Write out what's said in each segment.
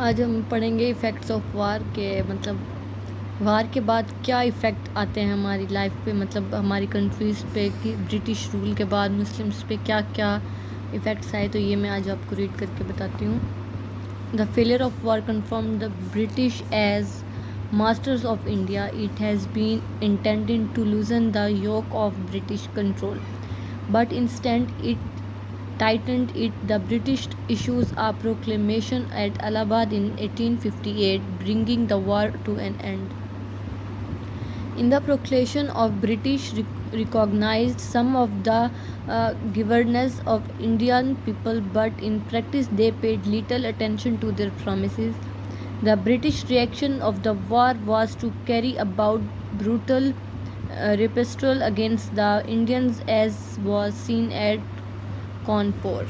आज हम पढ़ेंगे इफ़ेक्ट्स ऑफ वार के वार के बाद क्या इफ़ेक्ट आते हैं हमारी लाइफ पे, हमारी कंट्रीज़ पे, कि ब्रिटिश रूल के बाद मुस्लिम्स पे क्या क्या इफ़ेक्ट्स आए। तो ये मैं आज आपको रीड करके बताती हूँ। The failure of war confirm the British as masters of India. It has been intended to loosen the yoke of British control, but instead it tightened it. The British issues a proclamation at Allahabad in 1858, bringing the war to an end. In the proclamation of British recognized some of the governance of Indian people, but in practice they paid little attention to their promises. The British reaction of the war was to carry about brutal reprisal against the Indians, as was seen at Kanpur.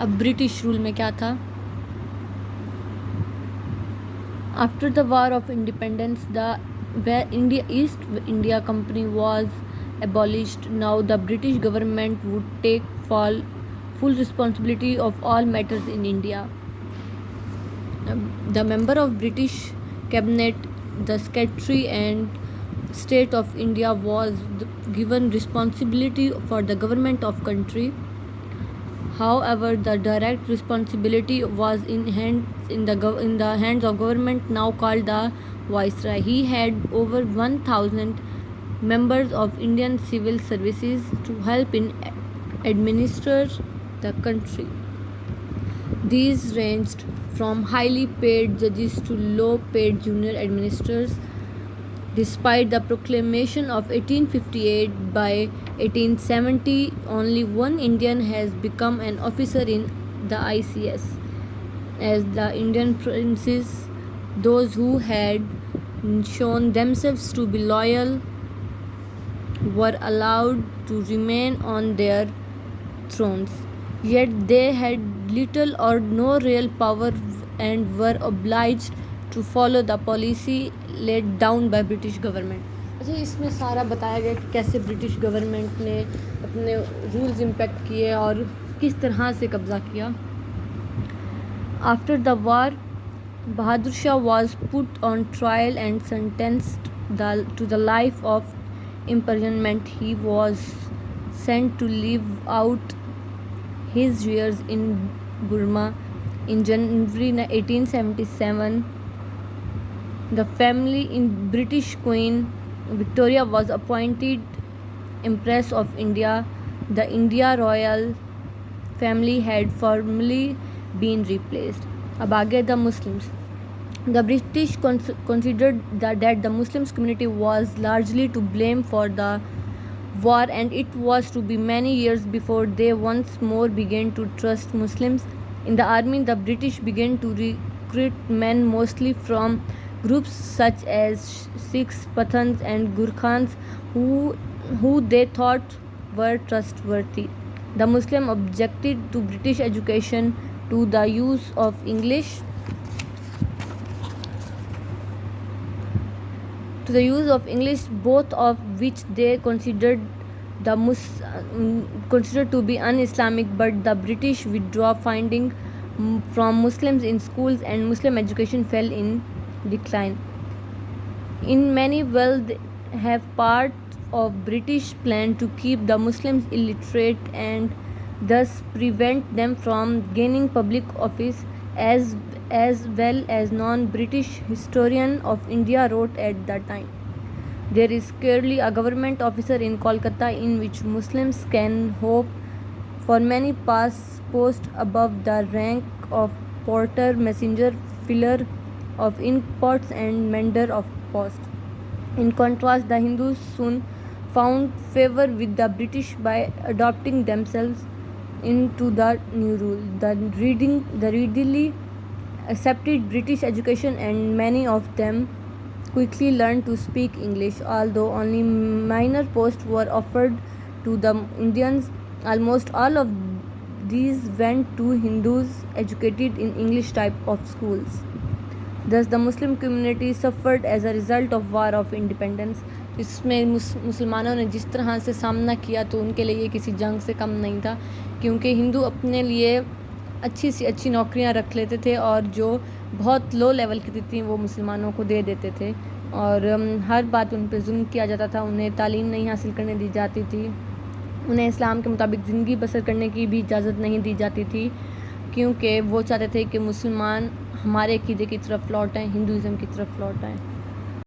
अब British rule में क्या था? After the war of independence the east India company was abolished. Now the British government would take full responsibility of all matters in India. The member of British cabinet, the Secretary and State of India, was given responsibility for the government of country. However, the direct responsibility was in the hands of government, now called the Viceroy. He had over 1,000 members of Indian civil services to help in administer the country. These ranged from highly paid judges to low-paid junior administrators. Despite the proclamation of 1858, by 1870 only one Indian has become an officer in the ICS. As the Indian princes, those who had shown themselves to be loyal were allowed to remain on their thrones. Yet they had little or no real power and were obliged to follow the policy laid down by British government. अच्छा, इसमें सारा बताया गया कि कैसे British government ने अपने rules impact किए और किस तरह से कब्ज़ा किया। After the war, Bahadur Shah was put on trial and sentenced to the life of imprisonment. He was sent to live out his years in Burma. In January 1877, the family in British Queen Victoria was appointed Empress of India. The India royal family had formerly been replaced. अब आगे the Muslims. The British considered that the Muslim community was largely to blame for the war, and it was to be many years before they once more began to trust Muslims. In the army, the British began to recruit men mostly from groups such as Sikhs, Pathans and Gurkhans, who they thought were trustworthy. The Muslim objected to British education, to the use of English, both of which they considered to be un-Islamic. But the British withdrew, finding from Muslims in schools, and Muslim education fell in decline. In many ways, they have part of British plan to keep the Muslims illiterate and thus prevent them from gaining public office, as well as non-British historian of India wrote at the time. There is scarcely a government officer in Kolkata in which Muslims can hope for many posts above the rank of porter, messenger, filler of imports and mender of post. In contrast, the Hindus soon found favor with the British by adopting themselves into the new rule. The readily accepted British education, and many of them quickly learned to speak English. Although only minor posts were offered to the Indians, almost all of these went to Hindus educated in English type of schools. Thus the Muslim community suffered as a result of War of Independence. इसमें मुसलमानों ने जिस तरह से सामना किया तो उनके लिए ये किसी जंग से कम नहीं था, क्योंकि हिंदू अपने लिए अच्छी सी अच्छी नौकरियां रख लेते थे और जो बहुत लो लेवल की थी वो मुसलमानों को दे देते थे और हर बात उन पर जुल्म किया जाता था। उन्हें तालीम नहीं हासिल करने दी जाती थी, उन्हें इस्लाम के मुताबिक ज़िंदगी बसर करने की भी इजाज़त नहीं दी जाती थी, क्योंकि वो चाहते थे कि मुसलमान हमारे अक़ीदे की तरफ लौट आएँ, हिंदुइज़्म की तरफ लौट आएँ।